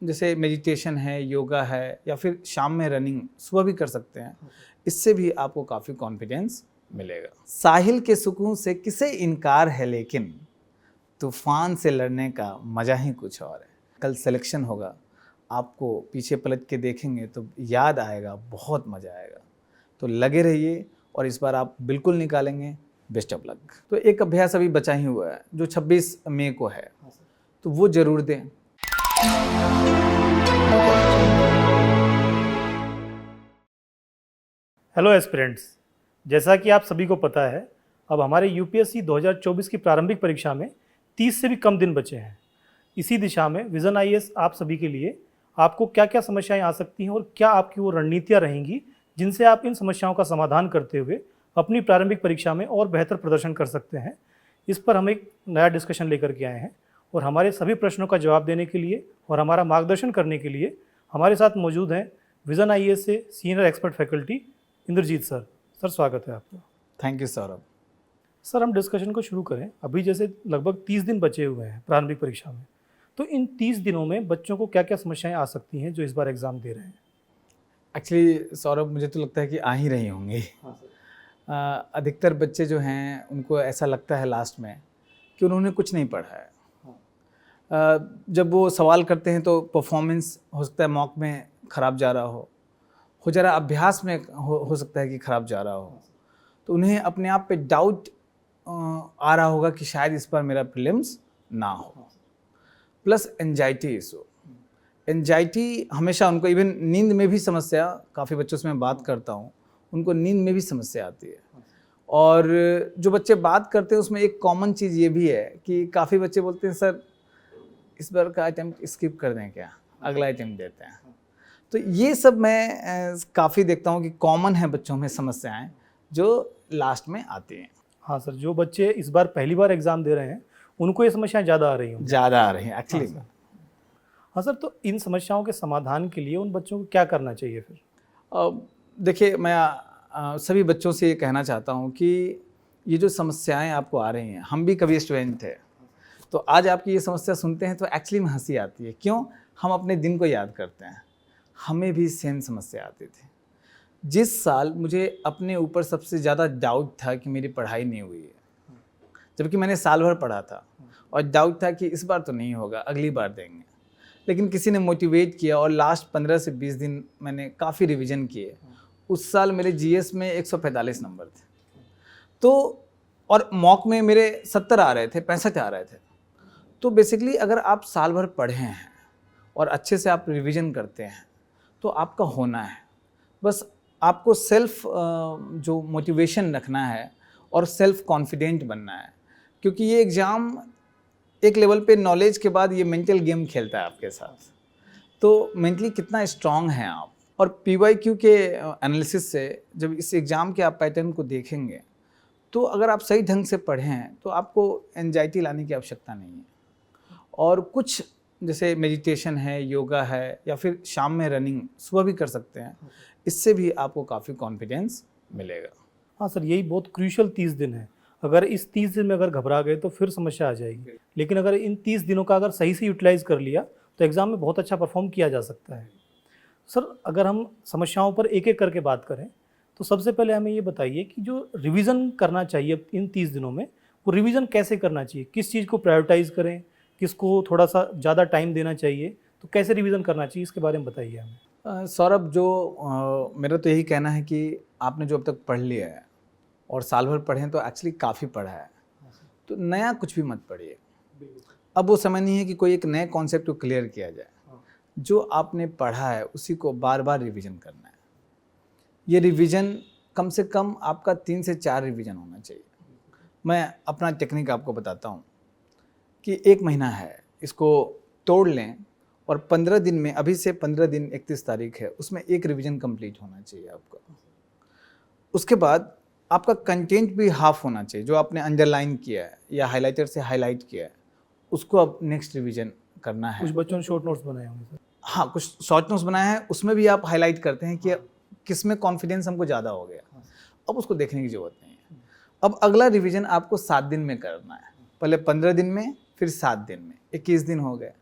जैसे मेडिटेशन है, योगा है, या फिर शाम में रनिंग सुबह भी कर सकते हैं। इससे भी आपको काफ़ी कॉन्फिडेंस मिलेगा। साहिल के सुकून से किसे इनकार है, लेकिन तूफान से लड़ने का मज़ा ही कुछ और है। कल सिलेक्शन होगा, आपको पीछे पलट के देखेंगे तो याद आएगा, बहुत मज़ा आएगा। तो लगे रहिए और इस बार आप बिल्कुल निकालेंगे। Best of luck. तो एक अभ्यास अभी बचा ही हुआ है जो 26 मई को है, तो वो ज़रूर दें। हेलो एस्पिरेंट्स, जैसा कि आप सभी को पता है, अब हमारे यूपीएससी 2024 की प्रारंभिक परीक्षा में 30 से भी कम दिन बचे हैं। इसी दिशा में विजन आईएएस आप सभी के लिए आपको क्या क्या समस्याएं आ सकती हैं और क्या आपकी वो रणनीतियां रहेंगी जिनसे आप इन समस्याओं का समाधान करते हुए अपनी प्रारंभिक परीक्षा में और बेहतर प्रदर्शन कर सकते हैं। इस पर हम एक नया डिस्कशन लेकर के आए हैं और हमारे सभी प्रश्नों का जवाब देने के लिए और हमारा मार्गदर्शन करने के लिए हमारे साथ मौजूद हैं विजन आईएएस से senior expert faculty Indrajeet sir. Sir, स्वागत है आपका। Thank you Saurabh. सर, हम डिस्कशन को शुरू करें। अभी जैसे लगभग 30 दिन बचे हुए हैं प्रारंभिक परीक्षा में, तो इन 30 दिनों में बच्चों को क्या क्या समस्याएं आ सकती हैं जो इस बार एग्ज़ाम दे रहे हैं? एक्चुअली सौरभ, मुझे तो लगता है कि आ ही रही होंगी। अधिकतर बच्चे जो हैं उनको ऐसा लगता है लास्ट में कि उन्होंने कुछ नहीं पढ़ा है। जब वो सवाल करते हैं तो परफॉर्मेंस हो सकता है मॉक में ख़राब जा रहा हो जा रहा, अभ्यास में हो सकता है कि ख़राब जा रहा हो, तो उन्हें अपने आप पे डाउट आ रहा होगा कि शायद इस बार मेरा प्रीलिम्स ना हो। प्लस एंजाइटी इशू, एंजाइटी हमेशा उनको, इवन नींद में भी समस्या, काफ़ी बच्चों से मैं बात करता हूँ, उनको नींद में भी समस्या आती है। और जो बच्चे बात करते हैं उसमें एक कॉमन चीज़ ये भी है कि काफ़ी बच्चे बोलते हैं सर इस बार का अटेम्प्ट स्किप कर दें क्या, अगला अटेम्प्ट देते हैं। तो ये सब मैं काफ़ी देखता हूँ कि कॉमन है बच्चों में समस्याएं जो लास्ट में आती हैं। हाँ सर, जो बच्चे इस बार पहली बार एग्ज़ाम दे रहे हैं उनको ये समस्याएं ज़्यादा आ रही होंगी। ज़्यादा आ रही हैं एक्चुअली। हाँ सर, तो इन समस्याओं के समाधान के लिए उन बच्चों को क्या करना चाहिए फिर? देखिए, मैं सभी बच्चों से ये कहना चाहता हूँ कि ये जो समस्याएं आपको आ रही हैं, हम भी कभी स्टूडेंट थे, तो आज आपकी ये समस्या सुनते हैं तो एक्चुअली में हंसी आती है। क्यों? हम अपने दिन को याद करते हैं, हमें भी सेम समस्या आती थी। जिस साल मुझे अपने ऊपर सबसे ज़्यादा डाउट था कि मेरी पढ़ाई नहीं हुई है, जबकि मैंने साल भर पढ़ा था और डाउट था कि इस बार तो नहीं होगा, अगली बार देंगे, लेकिन किसी ने मोटिवेट किया और लास्ट 15 से 20 दिन मैंने काफ़ी रिवीजन किए। उस साल मेरे जीएस में 145 नंबर थे, तो और मॉक में मेरे 70 आ रहे थे, 65 आ रहे थे। तो बेसिकली अगर आप साल भर पढ़े हैं और अच्छे से आप रिवीजन करते हैं तो आपका होना है। बस आपको सेल्फ जो मोटिवेशन रखना है और सेल्फ कॉन्फिडेंट बनना है, क्योंकि ये एग्ज़ाम एक लेवल पे नॉलेज के बाद ये मेंटल गेम खेलता है आपके साथ। तो मेंटली कितना स्ट्रांग हैं आप। और पीवाईक्यू के एनालिसिस से जब इस एग्ज़ाम के आप पैटर्न को देखेंगे तो अगर आप सही ढंग से पढ़ें तो आपको एंजाइटी लाने की आवश्यकता नहीं है। और कुछ जैसे मेडिटेशन है, योगा है, या फिर शाम में रनिंग सुबह भी कर सकते हैं। इससे भी आपको काफ़ी कॉन्फिडेंस मिलेगा। हाँ सर, यही बहुत क्रूशियल 30 दिन है। अगर इस 30 दिन में अगर घबरा गए तो फिर समस्या आ जाएगी, लेकिन अगर इन 30 दिनों का अगर सही से यूटिलाइज़ कर लिया तो एग्ज़ाम में बहुत अच्छा परफॉर्म किया जा सकता है। सर, अगर हम समस्याओं पर एक एक करके बात करें तो सबसे पहले हमें ये बताइए कि जो रिवीजन करना चाहिए इन 30 दिनों में, वो रिवीजन कैसे करना चाहिए? किस चीज़ को प्रायोरिटाइज़ करें, किसको थोड़ा सा ज़्यादा टाइम देना चाहिए, तो कैसे रिवीजन करना चाहिए, इसके बारे में बताइए हमें। सौरभ, जो मेरा तो यही कहना है कि आपने जो अब तक पढ़ लिया है और साल भर पढ़ें तो एक्चुअली काफ़ी पढ़ा है, तो नया कुछ भी मत पढ़िए। अब वो समय नहीं है कि कोई एक नए कॉन्सेप्ट को क्लियर किया जाए। जो आपने पढ़ा है उसी को बार बार रिवीजन करना है। ये रिवीजन कम से कम आपका 3 से 4 रिवीजन होना चाहिए। मैं अपना टेक्निक आपको बताता हूँ कि 1 महीना है, इसको तोड़ लें और 15 दिन में, अभी से 15 दिन 31 तारीख है, उसमें एक रिवीजन कंप्लीट होना चाहिए आपका। उसके बाद आपका कंटेंट भी हाफ होना चाहिए। जो आपने अंडरलाइन किया है या हाइलाइटर से हाईलाइट किया है उसको अब नेक्स्ट रिवीजन करना है। कुछ बच्चों ने शॉर्ट नोट्स बनाए होंगे सर। हाँ, कुछ शॉर्ट नोट्स बनाए हैं, उसमें भी आप हाईलाइट करते हैं कि किस में कॉन्फिडेंस हमको ज़्यादा हो गया। अब उसको देखने की ज़रूरत नहीं है। अब अगला रिवीजन आपको 7 दिन में करना है। पहले 15 दिन में, फिर 7 दिन में, 21 दिन हो गए।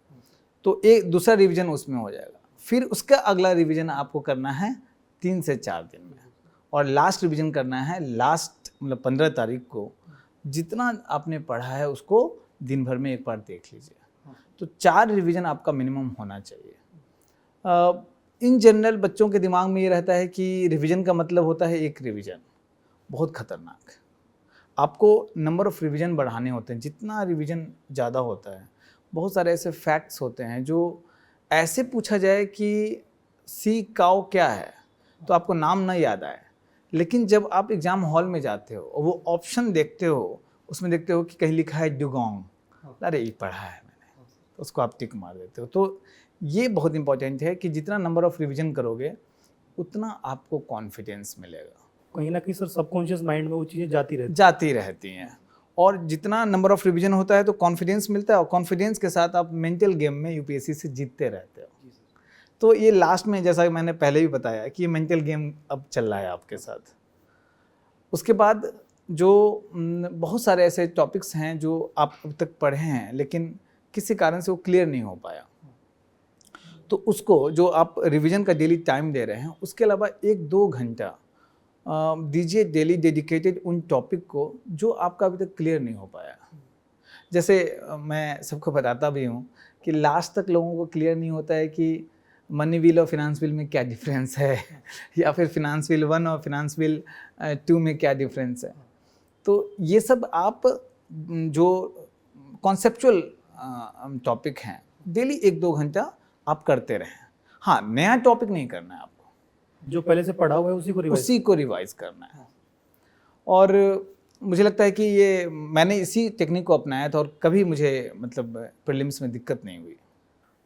तो एक दूसरा रिवीजन उसमें हो जाएगा। फिर उसका अगला रिवीजन आपको करना है 3 से 4 दिन में, और लास्ट रिवीजन करना है लास्ट मतलब 15 तारीख को। जितना आपने पढ़ा है उसको दिन भर में एक बार देख लीजिए। तो 4 रिवीजन आपका मिनिमम होना चाहिए। इन जनरल बच्चों के दिमाग में ये रहता है कि रिवीजन का मतलब होता है एक रिवीजन, बहुत खतरनाक। आपको नंबर ऑफ रिवीजन बढ़ाने होते हैं। जितना रिवीजन ज़्यादा होता है, बहुत सारे ऐसे फैक्ट्स होते हैं जो ऐसे पूछा जाए कि सी काऊ क्या है तो आपको नाम ना याद आए, लेकिन जब आप एग्ज़ाम हॉल में जाते हो और वो ऑप्शन देखते हो, उसमें देखते हो कि कहीं लिखा है डुगोंग, अरे ये पढ़ा है मैंने, तो उसको आप टिक मार देते हो। तो ये बहुत इंपॉर्टेंट है कि जितना नंबर ऑफ रिवीजन करोगे उतना आपको कॉन्फिडेंस मिलेगा। कहीं ना कहीं सर सबकॉन्शियस माइंड में वो चीज़ें जाती रहती हैं, और जितना नंबर ऑफ रिवीजन होता है तो कॉन्फिडेंस मिलता है, और कॉन्फिडेंस के साथ आप मेंटल गेम में यूपीएससी से जीतते रहते हो। तो ये लास्ट में, जैसा कि मैंने पहले भी बताया, कि ये मेंटल गेम अब चल रहा है आपके साथ। उसके बाद जो बहुत सारे ऐसे टॉपिक्स हैं जो आप अब तक पढ़े हैं लेकिन किसी कारण से वो क्लियर नहीं हो पाया, तो उसको जो आप रिवीजन का डेली टाइम दे रहे हैं, उसके अलावा 1-2 घंटा दीजिए डेली डेडिकेटेड उन टॉपिक को जो आपका अभी तक क्लियर नहीं हो पाया। जैसे मैं सबको बताता भी हूँ कि लास्ट तक लोगों को क्लियर नहीं होता है कि मनी व्हील और फिनांस व्हील में क्या डिफरेंस है या फिर फिनांस व्हील 1 और फिनांस व्हील 2 में क्या डिफरेंस है। तो ये सब आप जो कॉन्सेप्चुअल टॉपिक हैं डेली 1-2 घंटा आप करते रहें। हाँ, नया टॉपिक नहीं करना है आपको, जो पहले से पढ़ा हुआ है उसी को रिवाइज करना है। और मुझे लगता है कि ये मैंने इसी टेक्निक को अपनाया था और कभी मुझे मतलब प्रीलिम्स में दिक्कत नहीं हुई।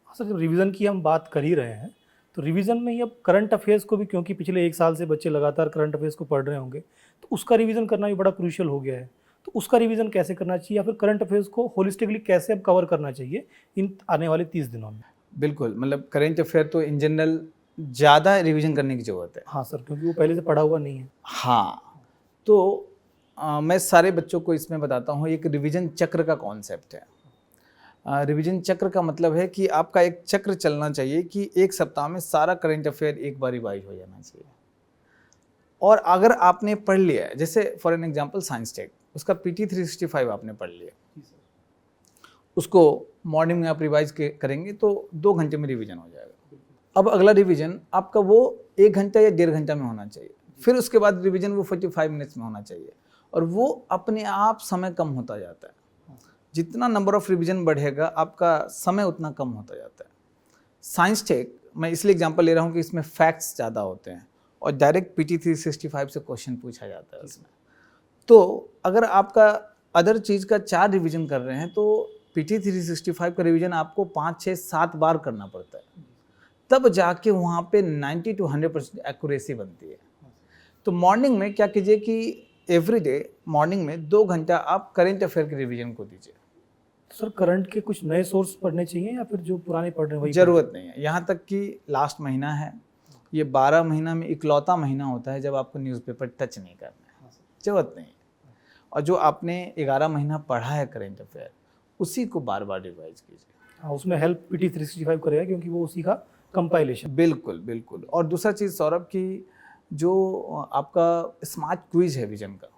सर, जब रिवीजन की हम बात कर ही रहे हैं तो रिवीजन में ही अब करंट अफेयर्स को भी, क्योंकि पिछले 1 साल से बच्चे लगातार करंट अफेयर्स को पढ़ रहे होंगे, तो उसका रिवीजन करना भी बड़ा क्रूशियल हो गया है। तो उसका रिवीजन कैसे करना चाहिए, या फिर करंट अफेयर्स को होलिस्टिकली कैसे अब कवर करना चाहिए इन आने वाले 30 दिनों में? बिल्कुल, मतलब करेंट अफेयर तो इन जनरल ज़्यादा रिवीजन करने की ज़रूरत है। हाँ सर, क्योंकि वो पहले से पढ़ा हुआ नहीं है। हाँ, तो मैं सारे बच्चों को इसमें बताता हूँ, एक रिवीजन चक्र का कॉन्सेप्ट है। रिवीजन चक्र का मतलब है कि आपका एक चक्र चलना चाहिए कि एक सप्ताह में सारा करंट अफेयर एक बार रिवाइज हो जाना चाहिए। और अगर आपने पढ़ लिया है, जैसे for an example science tech, उसका PT 365 आपने पढ़ लिया, उसको मॉर्निंग में आप रिवाइज करेंगे तो 2 घंटे में रिवीजन हो जाएगा। अब अगला रिवीजन आपका वो 1 घंटा या 1.5 घंटा में होना चाहिए। फिर उसके बाद रिवीजन वो 45 मिनट्स में होना चाहिए, और वो अपने आप समय कम होता जाता है। जितना नंबर ऑफ रिवीजन बढ़ेगा आपका समय उतना कम होता जाता है। साइंस टेक मैं इसलिए एग्जांपल ले रहा हूँ कि इसमें फैक्ट्स ज़्यादा होते हैं और डायरेक्ट PT 365 से क्वेश्चन पूछा जाता है उसमें। तो अगर आपका अदर चीज़ का 4 रिवीजन कर रहे हैं तो PT 365 का रिवीजन आपको 5, 6, 7 बार करना पड़ता है, तब जाके वहाँ पे 90 to 100% एक्यूरेसी बनती है। तो मॉर्निंग में क्या कीजिए कि एवरीडे मॉर्निंग में 2 घंटा आप करेंट अफेयर के रिवीजन को दीजिए। सर, करंट के कुछ नए सोर्स पढ़ने चाहिए या फिर जो पुराने पढ़ रहे हैं वही? ज़रूरत नहीं है। यहाँ तक कि लास्ट महीना है, ये 12 महीना में इकलौता महीना होता है जब आपको न्यूज़पेपर टच नहीं करना है, ज़रूरत नहीं है। और जो आपने 11 महीना पढ़ा है करेंट अफेयर, उसी को बार बार रिवाइज कीजिए। हाँ, उसमें हेल्प PT 365 करेगा क्योंकि वो उसी का कंपाइलेशन। बिल्कुल बिल्कुल। और दूसरा चीज़ सौरभ की, जो आपका स्मार्ट क्विज है विजन का,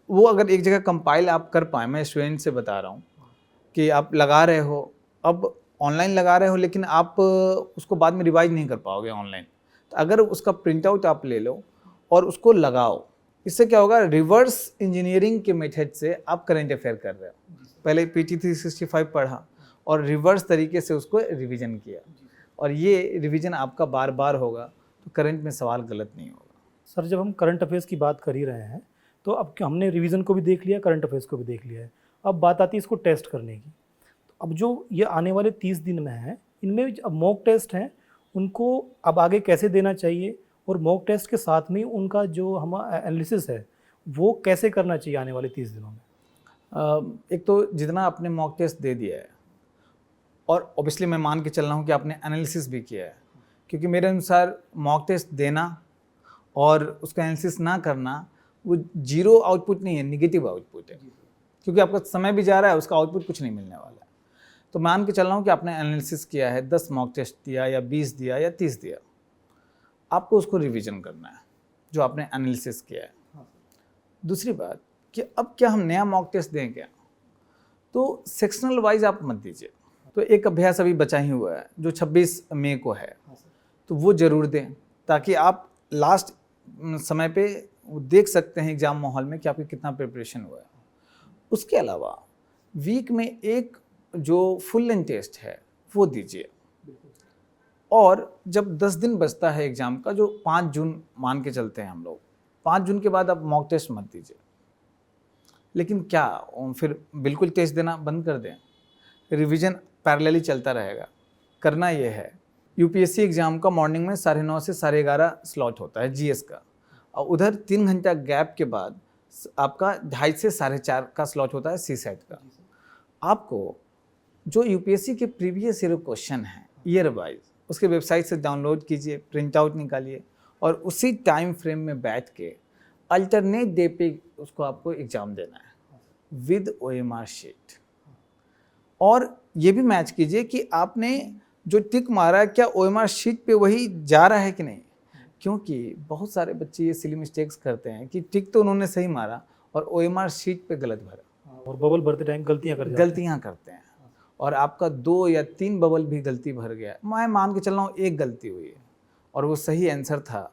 वो अगर एक जगह कंपाइल आप कर पाए, मैं स्टूडेंट से बता रहा हूँ कि आप लगा रहे हो, अब ऑनलाइन लगा रहे हो लेकिन आप उसको बाद में रिवाइज नहीं कर पाओगे ऑनलाइन, तो अगर उसका प्रिंट आउट आप ले लो और उसको लगाओ, इससे क्या होगा, रिवर्स इंजीनियरिंग के मेथड से आप करेंट अफेयर कर रहे हो। पहले PT 365 पढ़ा और रिवर्स तरीके से उसको रिवीजन किया, और ये रिवीजन आपका बार बार होगा तो करंट में सवाल गलत नहीं होगा। सर, जब हम करंट अफेयर्स की बात कर ही रहे हैं तो अब हमने रिवीजन को भी देख लिया, करंट अफेयर्स को भी देख लिया है, अब बात आती है इसको टेस्ट करने की। तो अब जो ये आने वाले 30 दिन में है, इनमें अब मॉक टेस्ट हैं, उनको अब आगे कैसे देना चाहिए, और मॉक टेस्ट के साथ में उनका जो हमारा एनालिसिस है वो कैसे करना चाहिए आने वाले 30 दिनों में? एक तो जितना आपने मॉक टेस्ट दे दिया है, और ऑब्वियसली मैं मान के चल रहा हूँ कि आपने एनालिसिस भी किया है, क्योंकि मेरे अनुसार मॉक टेस्ट देना और उसका एनालिसिस ना करना वो जीरो आउटपुट नहीं है, निगेटिव आउटपुट है, क्योंकि आपका समय भी जा रहा है, उसका आउटपुट कुछ नहीं मिलने वाला है। तो मान के चल रहा हूँ कि आपने एनालिसिस किया है, 10 मॉक टेस्ट दिया या 20 दिया या 30 दिया, आपको उसको रिवीजन करना है जो आपने एनालिसिस किया है। दूसरी बात कि अब क्या हम नया मॉक टेस्ट दें क्या, तो सेक्शनल वाइज आप मत दीजिए। तो एक अभ्यास अभी बचा ही हुआ है जो 26 मई को है, तो वो ज़रूर दें ताकि आप लास्ट समय पे देख सकते हैं एग्ज़ाम माहौल में कि आपकी कितना प्रिपरेशन हुआ है। उसके अलावा वीक में एक जो फुल लेंथ टेस्ट है वो दीजिए, और जब 10 दिन बचता है एग्ज़ाम का, जो 5 जून मान के चलते हैं हम लोग, 5 जून के बाद आप मॉक टेस्ट मत दीजिए। लेकिन क्या फिर बिल्कुल टेस्ट देना बंद कर दें? रिवीजन पैरेलली चलता रहेगा। करना ये है, यूपीएससी एग्ज़ाम का मॉर्निंग में 9:30 से 11:30 स्लॉट होता है जीएस का, और उधर 3 घंटा गैप के बाद आपका 2:30 से 4:30 का स्लॉट होता है सी सेट का। आपको जो यूपीएससी के प्रीवियस ईयर क्वेश्चन हैं ईयर वाइज, उसके वेबसाइट से डाउनलोड कीजिए, प्रिंट आउट निकालिए, और उसी टाइम फ्रेम में बैठ के अल्टरनेट डे पे उसको आपको एग्ज़ाम देना है विद ओएमआर शीट। और ये भी मैच कीजिए कि आपने जो टिक मारा क्या ओएमआर शीट पे वही जा रहा है कि नहीं, क्योंकि बहुत सारे बच्चे ये सिली मिस्टेक्स करते हैं कि टिक तो उन्होंने सही मारा और ओएमआर शीट पे गलत भरा, और बबल भरते टाइम गलतियां करते हैं, और आपका 2 या 3 बबल भी गलती भर गया। मैं मान के चल रहा हूँ एक गलती हुई है और वो सही आंसर था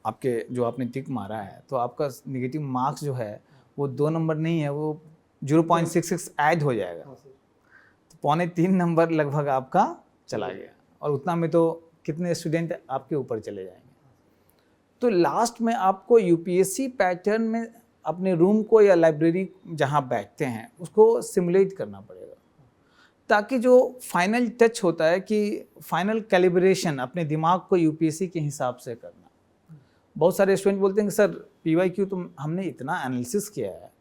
आपके जो आपने टिक मारा है, तो आपका नेगेटिव मार्क्स जो है वो 2 नंबर नहीं है, वो 0.66 ऐड हो जाएगा, तो 2.25 नंबर लगभग आपका चला गया, और उतना में तो कितने स्टूडेंट आपके ऊपर चले जाएंगे। तो लास्ट में आपको यूपीएससी पैटर्न में अपने रूम को या लाइब्रेरी जहाँ बैठते हैं उसको सिमुलेट करना पड़ेगा, ताकि जो फाइनल टच होता है कि फाइनल कैलिब्रेशन अपने दिमाग को यूपीएससी के हिसाब से करना। बहुत सारे स्टूडेंट बोलते हैं कि सर पीवाईक्यू तो हमने इतना एनालिसिस किया है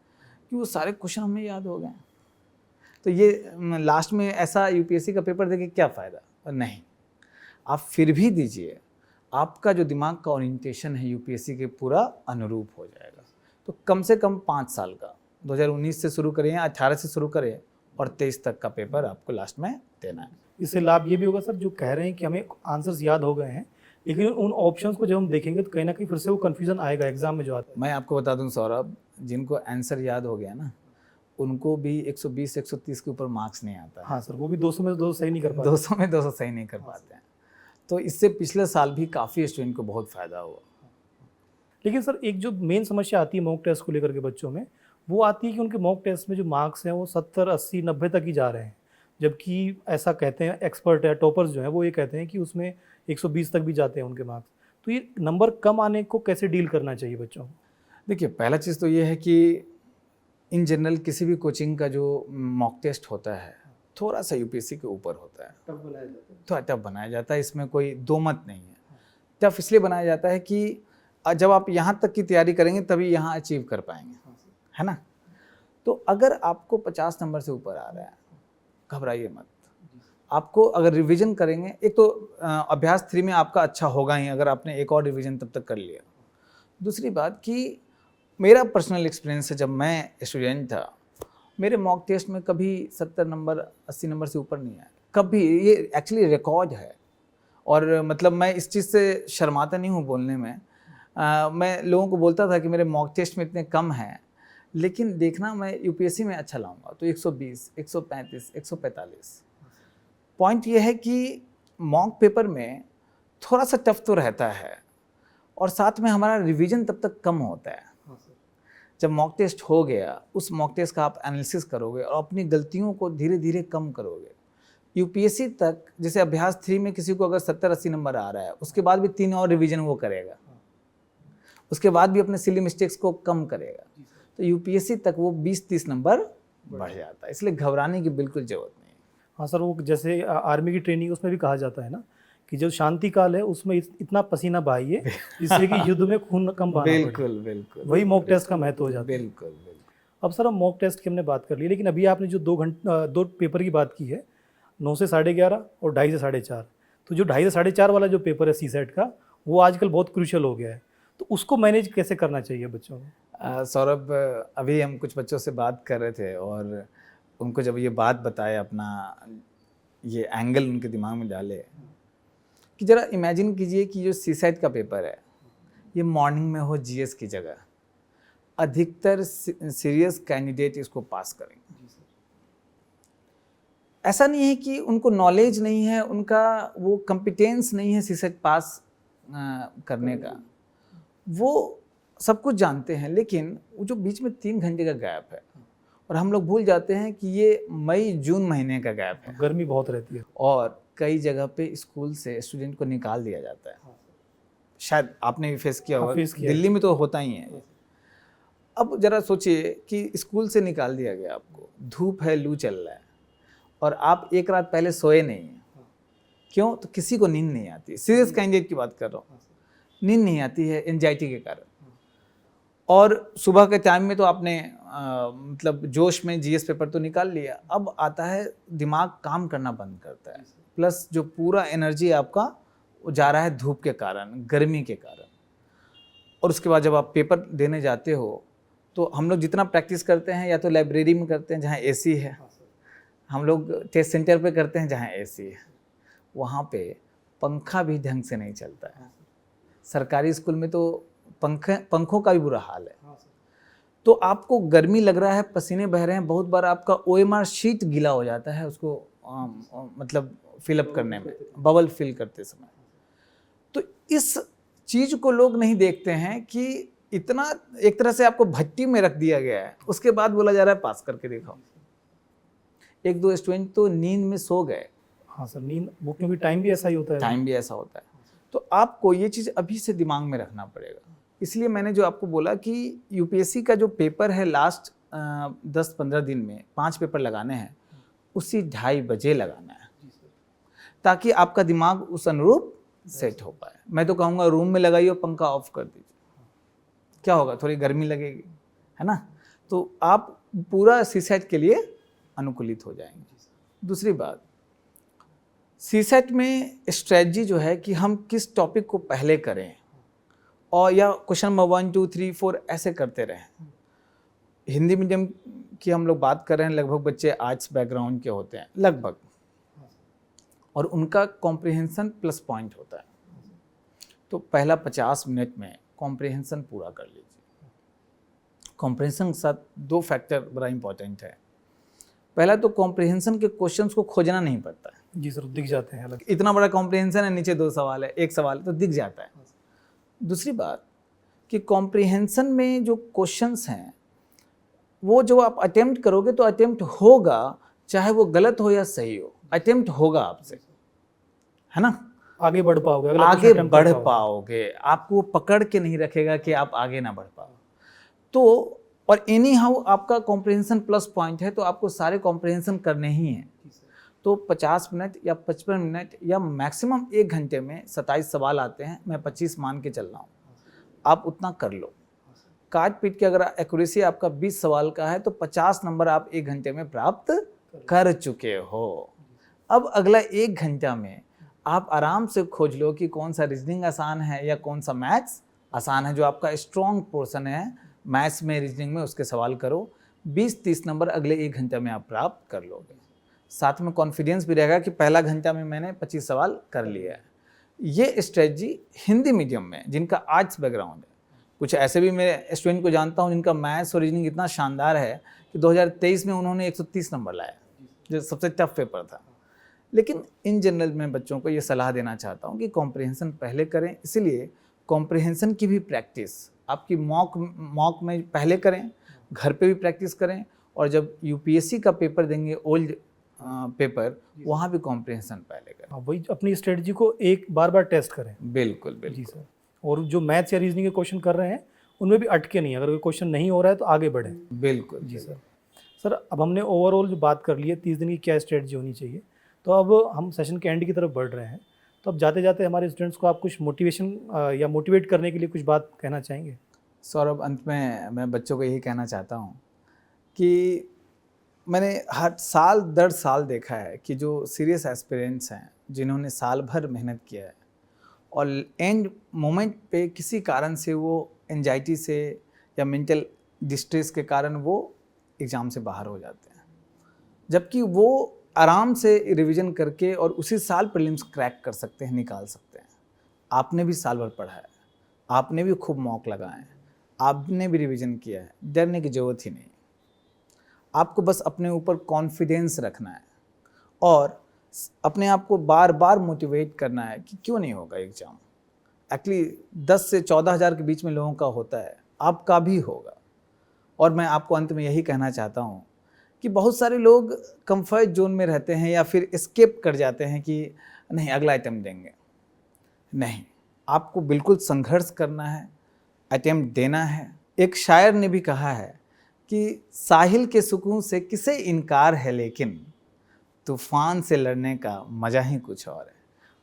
कि वो सारे क्वेश्चन हमें याद हो गए, तो ये लास्ट में ऐसा यूपीएससी का पेपर देके क्या फ़ायदा। नहीं, आप फिर भी दीजिए, आपका जो दिमाग का ओरिएंटेशन है यूपीएससी के पूरा अनुरूप हो जाएगा। तो कम से कम 5 साल का 2019 से शुरू करें या 18 से शुरू करें, और 23 तक का पेपर आपको लास्ट में देना है। इससे लाभ ये भी होगा सर, जो कह रहे हैं कि हमें आंसर्स याद हो गए हैं, लेकिन उन ऑप्शंस को जब हम देखेंगे तो कहीं ना कहीं फिर से वो कन्फ्यूजन आएगा एग्जाम में जो आता है। मैं आपको बता दूं सौरभ, जिनको आंसर याद हो गया ना, उनको भी 120-130 के ऊपर मार्क्स नहीं आता है। हाँ सर, वो भी 200 में 200 सही नहीं कर पाते। 200 में 200 सही नहीं कर पाते हैं। तो इससे पिछले साल भी काफ़ी स्टूडेंट को बहुत फ़ायदा हुआ। लेकिन सर एक जो मेन समस्या आती है मॉक टेस्ट को लेकर के बच्चों में, वो आती है कि उनके मॉक टेस्ट में जो मार्क्स हैं वो 70, 80, 90 तक ही जा रहे हैं, जबकि ऐसा कहते हैं एक्सपर्ट है, टॉपर्स जो हैं वो ये कहते हैं कि उसमें 120 तक भी जाते हैं उनके मार्क्स। तो ये नंबर कम आने को कैसे डील करना चाहिए बच्चों को? देखिए, पहला चीज़ तो ये है कि इन जनरल किसी भी कोचिंग का जो मॉक टेस्ट होता है थोड़ा सा यूपीएससी के ऊपर होता है, थोड़ा टफ बनाया जाता है, इसमें कोई दो मत नहीं है। टफ इसलिए बनाया जाता है कि जब आप यहाँ तक की तैयारी करेंगे तभी यहाँ अचीव कर पाएंगे, है ना। तो अगर आपको 50 नंबर से ऊपर आ रहा है, घबराइए मत। आपको अगर रिवीजन करेंगे, एक तो अभ्यास 3 में आपका अच्छा होगा ही अगर आपने एक और रिवीजन तब तक कर लिया। दूसरी बात कि मेरा पर्सनल एक्सपीरियंस है, जब मैं स्टूडेंट था मेरे मॉक टेस्ट में कभी 70 नंबर 80 नंबर से ऊपर नहीं आया कभी। ये एक्चुअली रिकॉर्ड है, और मतलब मैं इस चीज़ से शर्माता नहीं हूँ बोलने में। मैं लोगों को बोलता था कि मेरे मॉक टेस्ट में इतने कम हैं, लेकिन देखना मैं यूपीएससी में अच्छा लाऊंगा, तो 120, 135, 145। पॉइंट ये है कि मॉक पेपर में थोड़ा सा टफ तो रहता है, और साथ में हमारा रिवीजन तब तक कम होता है। जब मॉक टेस्ट हो गया, उस मॉक टेस्ट का आप एनालिसिस करोगे और अपनी गलतियों को धीरे धीरे कम करोगे। यूपीएससी तक जैसे अभ्यास 3 में किसी को अगर 70-80 नंबर आ रहा है, उसके बाद भी 3 और रिवीजन वो करेगा, उसके बाद भी अपने सिली मिस्टेक्स को कम करेगा, तो यूपीएससी तक वो 20-30 नंबर बढ़ जाता है। इसलिए घबराने की बिल्कुल ज़रूरत नहीं है। हाँ सर, वो जैसे आर्मी की ट्रेनिंग उसमें भी कहा जाता है ना कि जो शांति काल है उसमें इतना पसीना बहाइए जिससे कि युद्ध में खून कम बहाना पड़े। बिल्कुल बिल्कुल, वही मॉक टेस्ट का महत्व हो जाता है। बिल्कुल बिल्कुल। अब सर हम मॉक टेस्ट की हमने बात कर ली, लेकिन अभी आपने जो 2 पेपर की बात की है, 9 से 11:30 और 2:30 से 4:30, तो जो 2:30 से 4:30 वाला जो पेपर है सी सेट का, वो आजकल बहुत क्रूशियल हो गया है, तो उसको मैनेज कैसे करना चाहिए बच्चों को? सौरभ, अभी हम कुछ बच्चों से बात कर रहे थे और उनको जब ये बात बताए, अपना ये एंगल उनके दिमाग में डाले कि ज़रा इमेजिन कीजिए कि जो सीसेट का पेपर है ये मॉर्निंग में हो जीएस की जगह, अधिकतर सीरियस कैंडिडेट इसको पास करेंगे। ऐसा नहीं है कि उनको नॉलेज नहीं है, उनका वो कंपिटेंस नहीं है सीसेट पास करने का, वो सब कुछ जानते हैं, लेकिन वो जो बीच में 3 घंटे का गैप है, और हम लोग भूल जाते हैं कि ये मई जून महीने का गैप है, गर्मी बहुत रहती है, और कई जगह पे स्कूल से स्टूडेंट को निकाल दिया जाता है। शायद आपने भी फेस किया होगा, दिल्ली में तो होता ही है। अब जरा सोचिए कि स्कूल से निकाल दिया गया आपको, धूप है, लू चल रहा है, और आप एक रात पहले सोए नहीं हैं। क्यों? तो किसी को नींद नहीं आती। सीरियस कैंडिडेट की बात कर रहा हूँ, नींद नहीं आती है एंजाइटी के कारण, और सुबह के टाइम में तो आपने मतलब जोश में जीएस पेपर तो निकाल लिया, अब आता है दिमाग काम करना बंद करता है, प्लस जो पूरा एनर्जी आपका वो जा रहा है धूप के कारण, गर्मी के कारण। और उसके बाद जब आप पेपर देने जाते हो तो हम लोग जितना प्रैक्टिस करते हैं या तो लाइब्रेरी में करते हैं जहाँ एसी है, हम लोग टेस्ट सेंटर पे करते हैं जहाँ एसी है, वहाँ पे पंखा भी ढंग से नहीं चलता है। सरकारी स्कूल में तो पंखों का भी बुरा हाल है। तो आपको गर्मी लग रहा है, पसीने बह रहे हैं, बहुत बार आपका ओएमआर शीट गीला हो जाता है उसको मतलब फिलअप करने में, बबल फिल करते समय। तो इस चीज़ को लोग नहीं देखते हैं कि इतना एक तरह से आपको भट्टी में रख दिया गया है, उसके बाद बोला जा रहा है पास करके दिखाओ। 1-2 स्टूडेंट तो नींद में सो गए। हाँ सर, नींद वो क्योंकि टाइम भी ऐसा ही होता है। टाइम भी ऐसा होता है। तो आपको ये चीज़ अभी से दिमाग में रखना पड़ेगा। इसलिए मैंने जो आपको बोला कि यूपीएससी का जो पेपर है लास्ट 10-15 दिन में 5 पेपर लगाने हैं, उसी 2:30 बजे लगाना है, ताकि आपका दिमाग उस अनुरूप सेट हो पाए। मैं तो कहूँगा रूम में लगाइए और पंखा ऑफ कर दीजिए, क्या होगा, थोड़ी गर्मी लगेगी, है ना, तो आप पूरा सीसेट के लिए अनुकूलित हो जाएंगे। दूसरी बात, सीसेट में स्ट्रेटजी जो है कि हम किस टॉपिक को पहले करें, और या क्वेश्चन नंबर 1, 2, 3, 4 ऐसे करते रहें। हिंदी मीडियम की हम लोग बात कर रहे हैं, लगभग बच्चे आर्ट्स बैकग्राउंड के होते हैं लगभग, और उनका कॉम्प्रिहेंशन प्लस पॉइंट होता है। तो पहला 50 मिनट में कॉम्प्रिहेंशन पूरा कर लीजिए। कॉम्प्रिहेंशन के साथ 2 फैक्टर बड़ा इंपॉर्टेंट है। पहला तो कॉम्प्रिहेंशन के क्वेश्चंस को खोजना नहीं पड़ता है। जी सर, दिख जाते हैं अलग। इतना बड़ा कॉम्प्रिहेंशन है, नीचे 2 सवाल है, 1 सवाल है, तो दिख जाता है। दूसरी बात कि कॉम्प्रिहेंशन में जो क्वेश्चंस हैं वो जो आप अटेम्प्ट करोगे तो अटेम्प्ट होगा, चाहे वो गलत हो या सही हो, अटेम्प्ट होगा आपसे, है ना, आगे बढ़ पाओगे, आगे बढ़ पाओगे, आपको पकड़ के नहीं रखेगा कि आप आगे ना बढ़ पाओ। तो और एनी हाउ आपका कॉम्प्रिहेंशन प्लस पॉइंट है, तो आपको सारे कॉम्प्रिहेंशन करने ही हैं। तो 50 मिनट या 55 मिनट या मैक्सिमम 1 घंटे में 27 सवाल आते हैं, मैं 25 मान के चल रहा हूँ, आप उतना कर लो। काट पीट के अगर एक्यूरेसी आपका 20 सवाल का है तो 50 नंबर आप 1 घंटे में प्राप्त कर चुके हो। अब अगला 1 घंटा में आप आराम से खोज लो कि कौन सा रीजनिंग आसान है या कौन सा मैथ्स आसान है, जो आपका स्ट्रॉन्ग पोर्शन है मैथ्स में, रीजनिंग में, उसके सवाल करो। 20-30 नंबर अगले 1 घंटे में आप प्राप्त कर लोगे। साथ में कॉन्फिडेंस भी रहेगा कि पहला घंटा में मैंने 25 सवाल कर लिया है। ये स्ट्रेटजी हिंदी मीडियम में जिनका आर्ट्स बैकग्राउंड है, कुछ ऐसे भी मैं स्टूडेंट को जानता हूँ जिनका मैथ्स और रीजनिंग इतना शानदार है कि 2023 में उन्होंने 130 नंबर लाया, जो सबसे टफ पेपर था। लेकिन इन जनरल मैं बच्चों को ये सलाह देना चाहता हूँ कि कॉम्प्रिहेंशन पहले करें, इसलिए कॉम्प्रिहेंशन की भी प्रैक्टिस आपकी मॉक में पहले करें, घर पे भी प्रैक्टिस करें, और जब यूपीएससी का पेपर देंगे ओल्ड पेपर, वहाँ भी कॉम्प्रिहेंशन पहले करें। वही अपनी स्ट्रेटजी को एक बार टेस्ट करें। बिल्कुल बिल्कुल जी सर। और जो मैथ्स या रीजनिंग के क्वेश्चन कर रहे हैं उनमें भी अटके नहीं, अगर कोई क्वेश्चन नहीं हो रहा है तो आगे बढ़ें। बिल्कुल जी सर। सर अब हमने ओवरऑल जो बात कर ली है 30 दिन की क्या स्ट्रेटजी होनी चाहिए, तो अब हम सेशन के एंड की तरफ बढ़ रहे हैं, तो अब जाते जाते हमारे स्टूडेंट्स को आप कुछ मोटिवेशन या मोटिवेट करने के लिए कुछ बात कहना चाहेंगे? सौरभ, अंत में मैं बच्चों को यही कहना चाहता हूँ कि मैंने हर साल दर साल देखा है कि जो सीरियस एस्पिरेंट्स हैं, जिन्होंने साल भर मेहनत किया है और एंड मोमेंट पे किसी कारण से वो एंजाइटी से या मेंटल डिस्ट्रेस के कारण वो एग्ज़ाम से बाहर हो जाते हैं, जबकि वो आराम से रिवीजन करके और उसी साल प्रीलिम्स क्रैक कर सकते हैं, निकाल सकते हैं। आपने भी साल भर पढ़ा है, आपने भी खूब मॉक लगाए हैं, आपने भी रिवीजन किया है, डरने की ज़रूरत ही नहीं। आपको बस अपने ऊपर कॉन्फिडेंस रखना है और अपने आप को बार बार मोटिवेट करना है कि क्यों नहीं होगा एग्ज़ाम। एक्चुअली 10 से 14,000 के बीच में लोगों का होता है, आपका भी होगा। और मैं आपको अंत में यही कहना चाहता हूँ कि बहुत सारे लोग कंफर्ट जोन में रहते हैं या फिर एस्केप कर जाते हैं कि नहीं अगला अटेम्प्ट देंगे। नहीं, आपको बिल्कुल संघर्ष करना है, अटेम्प्ट देना है। एक शायर ने भी कहा है कि साहिल के सुकून से किसे इनकार है, लेकिन तूफान से लड़ने का मज़ा ही कुछ और है।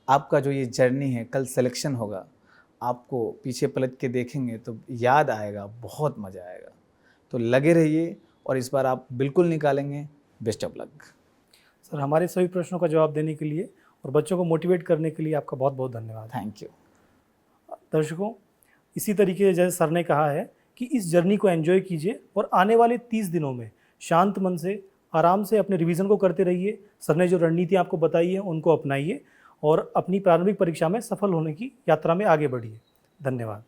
आपका जो ये जर्नी है, कल सिलेक्शन होगा, आपको पीछे पलट के देखेंगे तो याद आएगा, बहुत मज़ा आएगा। तो लगे रहिए और इस बार आप बिल्कुल निकालेंगे। Best of luck. सर, हमारे सभी प्रश्नों का जवाब देने के लिए और बच्चों को मोटिवेट करने के लिए आपका बहुत बहुत धन्यवाद। Thank you. दर्शकों, इसी तरीके से जैसे सर ने कहा है कि इस जर्नी को एंजॉय कीजिए और आने वाले 30 दिनों में शांत मन से आराम से अपने रिवीजन को करते रहिए। सर ने जो रणनीति आपको बताई है उनको अपनाइए और अपनी प्रारंभिक परीक्षा में सफल होने की यात्रा में आगे बढ़िए। धन्यवाद।